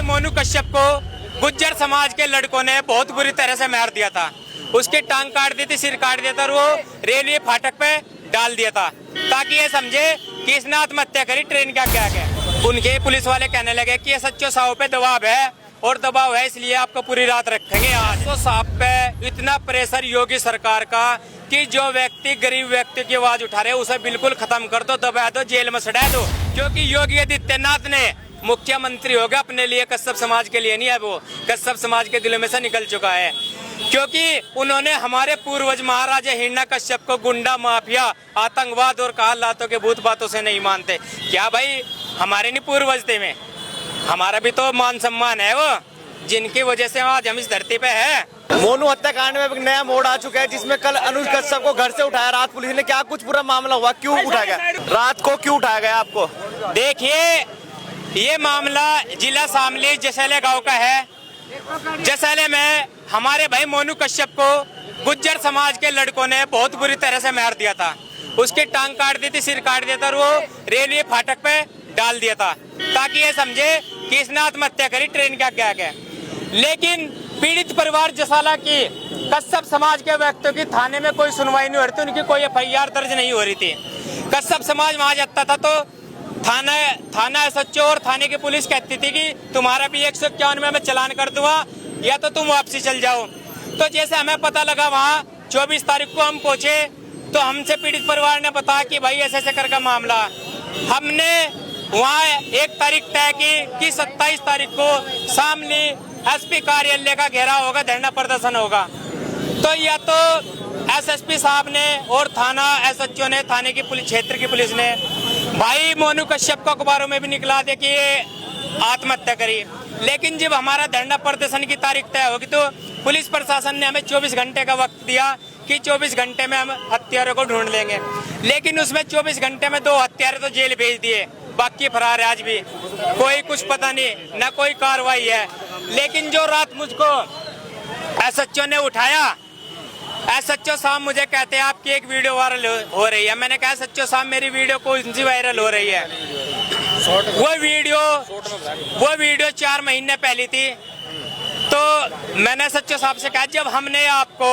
मोनू कश्यप को गुज्जर समाज के लड़कों ने बहुत बुरी तरह से मार दिया था। उसकी टांग काट दी थी, सिर काट दिया था और वो रेलवे फाटक पे डाल दिया था ताकि ये समझे कि इसने आत्महत्या करी ट्रेन के आगे। उनके पुलिस वाले कहने लगे कि ये सच्चो साहब पे दबाव है और दबाव है इसलिए आपको पूरी रात रखेंगे। आज तो साहब पे इतना प्रेशर योगी सरकार का कि जो व्यक्ति गरीब व्यक्ति की आवाज उठा रहे उसे बिल्कुल खत्म कर दो, दबा दो, जेल में सड़ा दो। क्योंकि योगी आदित्यनाथ ने मुख्यमंत्री हो गया अपने लिए, कश्यप समाज के लिए नहीं है। वो कश्यप समाज के दिलों में से निकल चुका है क्योंकि उन्होंने हमारे पूर्वज महाराजा हिरण्यकश्यप को गुंडा, माफिया, आतंकवाद और काल लातों के भूत बातों से नहीं मानते। क्या भाई हमारे नहीं पूर्वज थे में, हमारा भी तो मान सम्मान है वो, जिनकी वजह से आज हम इस धरती पे है। मोनू हत्याकांड में एक नया मोड़ आ चुका है जिसमें कल अनुज कश्यप को घर से उठाया रात पुलिस ने। क्या कुछ पूरा मामला हुआ, क्यों उठाया गया रात को, क्यों उठाया गया आपको? देखिए ये मामला जिला शामली जसैले गांव का है। जसैले में हमारे भाई मोनू कश्यप को गुज्जर समाज के लड़कों ने बहुत बुरी तरह से मार दिया था। उसकी टांग काट दी थी, सिर काट दिया था और वो रेलवे फाटक पे डाल दिया था ताकि ये समझे कि इसने आत्महत्या करी ट्रेन के आगे। लेकिन पीड़ित परिवार जसाला की कश्यप समाज के व्यक्तियों की थाने में कोई सुनवाई नहीं हो रही थी, उनकी कोई FIR दर्ज नहीं हो रही थी। कश्यप समाज वहां जाता था तो थाना SHO और थाने की पुलिस कहती थी कि तुम्हारा भी 151 में मैं चालान कर दूंगा या तो तुम वापसी चल जाओ। तो जैसे हमें पता लगा वहाँ 24 तारीख को हम पहुंचे तो हमसे पीड़ित परिवार ने बताया कि भाई ऐसे कर का मामला। हमने वहाँ 1 तारीख तय की कि 27 तारीख को शामली SP कार्यालय का घेराव होगा, धरना प्रदर्शन होगा। तो या तो SSP साहब ने और थाना SHO ने, थाने की पुलिस क्षेत्र की पुलिस ने भाई मोनू कश्यप को अखबारों में भी निकला दे कि ये आत्महत्या करी। लेकिन जब हमारा धरना प्रदर्शन की तारीख तय होगी तो पुलिस प्रशासन ने हमें 24 घंटे का वक्त दिया कि 24 घंटे में हम हत्यारों को ढूंढ लेंगे। लेकिन उसमें 24 घंटे में 2 हत्यारे तो जेल भेज दिए, बाकी फरार है आज भी, कोई कुछ पता नहीं, न कोई कार्रवाई है। लेकिन जो रात मुझको SHO ने उठाया, SHO साहब मुझे कहते हैं आपकी एक वीडियो वायरल हो रही है। मैंने कहा SHO साहब मेरी वीडियो कौन सी वायरल हो रही है? वो वीडियो 4 महीने पहले थी। तो मैंने SHO साहब से कहा जब हमने आपको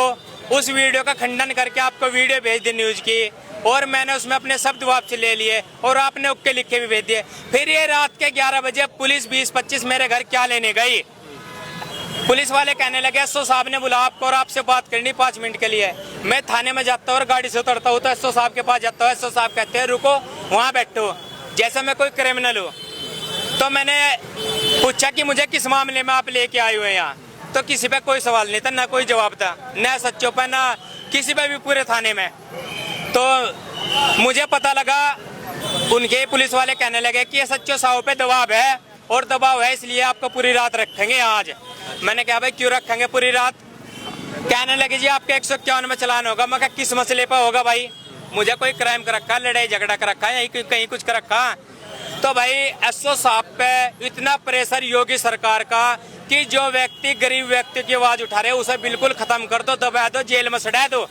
उस वीडियो का खंडन करके आपको वीडियो भेज दी न्यूज की और मैंने उसमें अपने शब्द वापसी ले लिए और आपने ओके लिखे भी भेज दिए, फिर ये रात के 11 बजे पुलिस 20-25 मेरे घर क्या लेने गई? पुलिस वाले कहने लगे SO साहब ने बुला आपको और आपसे बात करनी 5 मिनट के लिए। मैं थाने में जाता हूँ और गाड़ी से उतरता हूँ तो SO साहब के पास जाता हूँ। SO साहब कहते हैं रुको वहाँ बैठो, जैसे मैं कोई क्रिमिनल हूँ। तो मैंने पूछा कि मुझे किस मामले में आप लेके आए हुए हैं यहाँ? तो किसी पे कोई सवाल नहीं था, ना कोई जवाब था, न SHO पे ना किसी पे भी पूरे थाने में। तो मुझे पता लगा, उनके पुलिस वाले कहने लगे कि SHO साहब पे दबाव है और दबाव है इसलिए आपको पूरी रात रखेंगे आज। मैंने कहा भाई क्यों रखेंगे पूरी रात? कहने लगे जी आपके 151 में चालान होगा। मैं कहा किस मसले पर होगा भाई? मुझे कोई क्राइम कर रखा, लड़ाई झगड़ा कर रखा है, कहीं कुछ कर रखा? तो भाई SO साहब पे इतना प्रेशर योगी सरकार का कि जो व्यक्ति गरीब व्यक्ति की आवाज उठा रहे उसे बिल्कुल खत्म कर दो, दबा दो, जेल में सड़ा दो।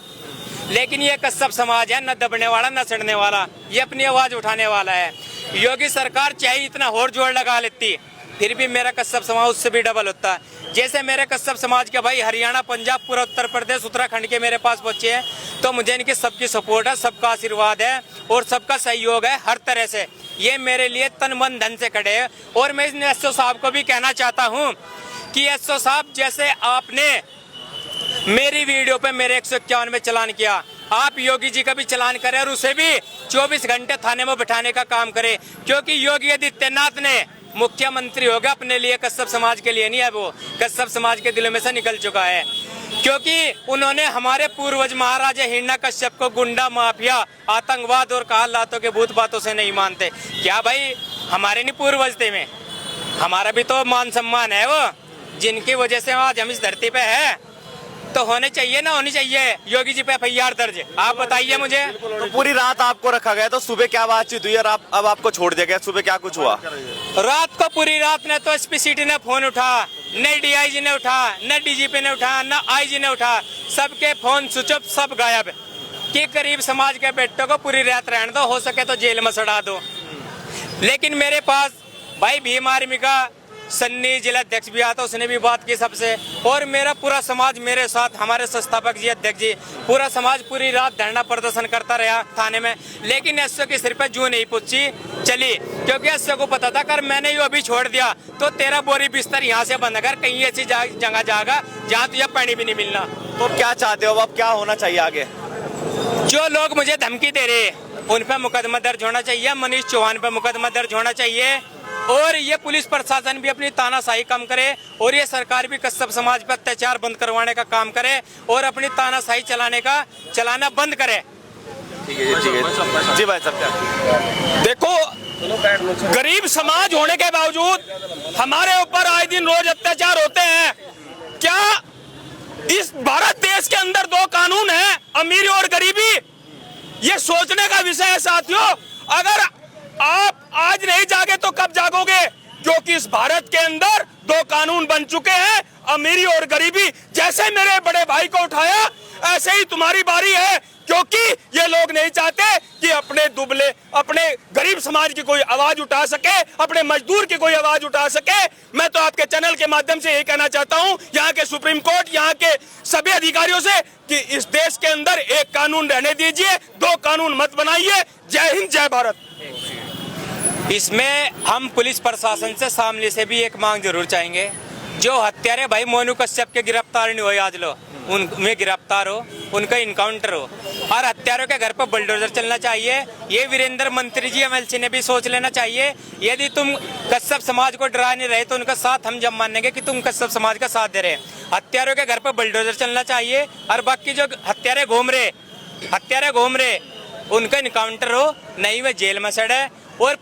लेकिन ये कश्यप समाज है, न दबने वाला न सड़ने वाला, ये अपनी आवाज उठाने वाला है। योगी सरकार चाहे इतना और जोर लगा लेती फिर भी मेरा कश्यप समाज उससे भी डबल होता। जैसे मेरे कश्यप समाज के भाई हरियाणा, पंजाब, पूरा उत्तर प्रदेश, उत्तराखंड के मेरे पास पहुंचे हैं तो मुझे इनकी सबकी सपोर्ट है, सबका आशीर्वाद है और सबका सहयोग है हर तरह से। ये मेरे लिए तन मन धन से खड़े हैं। और मैं इन SO साहब को भी कहना चाहता हूँ कि SO साहब जैसे आपने मेरी वीडियो पे मेरे 151 में चालान किया, आप योगी जी का भी चालान करें और उसे भी 24 घंटे थाने में बिठाने का काम करें। क्योंकि योगी आदित्यनाथ ने मुख्यमंत्री होगा अपने लिए, कश्यप समाज के लिए नहीं है। वो कश्यप समाज के दिलों में से निकल चुका है क्योंकि उन्होंने हमारे पूर्वज महाराजा हिरण्यकश्यप को गुंडा, माफिया, आतंकवाद और काल लातों के भूत बातों से नहीं मानते। क्या भाई हमारे नहीं पूर्वज थे में, हमारा भी तो मान सम्मान है वो, जिनकी वजह से आज हम इस धरती पे है। तो होने चाहिए ना होनी चाहिए योगी जी पे FIR दर्ज? आप बताइए मुझे। तो पूरी रात आपको रखा गया तो सुबह क्या बातचीत हुई और अब आपको छोड़ दिया गया, सुबह क्या कुछ हुआ? रात को पूरी रात ने तो SP सिटी ने फोन उठा, न DIG ने उठा, न DGP ने उठा, न IG ने उठा, सबके फोन स्विच ऑफ, सब गायब। कि गरीब समाज के बेटों को पूरी रात रहने दो, हो सके तो जेल में सड़ा दो। लेकिन मेरे पास भाई भीम आर्मी का सन्नी जिला अध्यक्ष भी आता, उसने भी बात की सबसे, और मेरा पूरा समाज मेरे साथ, हमारे संस्थापक जी, अध्यक्ष जी, पूरा समाज पूरी रात धरना प्रदर्शन करता रहा थाने में। लेकिन एसओ के सिर पे जू नहीं पूछी चली, क्योंकि एसओ को पता था अगर मैंने ये अभी छोड़ दिया तो तेरा बोरी बिस्तर यहाँ से बंद कर, कहीं ऐसी जगह जाएगा जहाँ तुझे पानी भी नहीं मिलना। तो क्या चाहते हो अब, क्या होना चाहिए आगे? जो लोग मुझे धमकी दे रहे उन पर मुकदमा दर्ज होना चाहिए, मनीष चौहान पर मुकदमा दर्ज होना चाहिए, और ये पुलिस प्रशासन भी अपनी तानाशाही कम करे, और ये सरकार भी कश्यप समाज पर अत्याचार बंद करवाने का काम करे और अपनी तानाशाही चलाना बंद करे। ठीक है जी भाई साहब। क्या देखो, गरीब समाज होने के बावजूद हमारे ऊपर आए दिन रोज अत्याचार होते हैं। क्या इस भारत देश के अंदर दो कानून हैं, अमीरी और गरीबी? ये सोचने का विषय है साथियों। अगर आप आज नहीं जागे तो कब जागोगे? क्योंकि इस भारत के अंदर दो कानून बन चुके हैं, अमीरी और गरीबी। जैसे मेरे बड़े भाई को उठाया, ऐसे ही तुम्हारी बारी है, क्योंकि ये लोग नहीं चाहते कि अपने गरीब समाज की कोई आवाज उठा सके, अपने मजदूर की कोई आवाज उठा सके। मैं तो आपके चैनल के माध्यम से यही कहना चाहता हूं यहाँ के सुप्रीम कोर्ट, यहाँ के सभी अधिकारियों से, कि इस देश के अंदर एक कानून रहने दीजिए, दो कानून मत बनाइए। जय हिंद, जय भारत। इसमें हम पुलिस प्रशासन से सामने से भी एक मांग जरूर चाहेंगे, जो हत्यारे भाई मोनू कश्यप के गिरफ्तार नहीं हुए आज लो, उनमें गिरफ्तार हो, उनका इनकाउंटर हो, और हत्यारों के घर पर बुलडोजर चलना चाहिए। ये वीरेंद्र मंत्री जी एमएलसी ने भी सोच लेना चाहिए। यदि तुम कश्यप समाज को डरा नहीं रहे तो उनका साथ हम जब मानेंगे कि तुम कश्यप समाज का साथ दे रहे। हत्यारों के घर पर बुलडोजर चलना चाहिए, और बाकी जो हत्यारे घूम रहे उनका इनकाउंटर हो, नहीं वे जेल में सड़े, और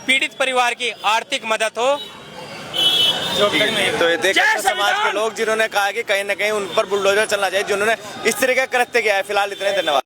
पीड़ित परिवार की आर्थिक मदद हो। तो ये देखो समाज के लोग जिन्होंने कहा कि कहीं ना कहीं उन पर बुलडोजर चलना चाहिए, जिन्होंने इस तरह का कृत्य किया है। फिलहाल इतने, धन्यवाद।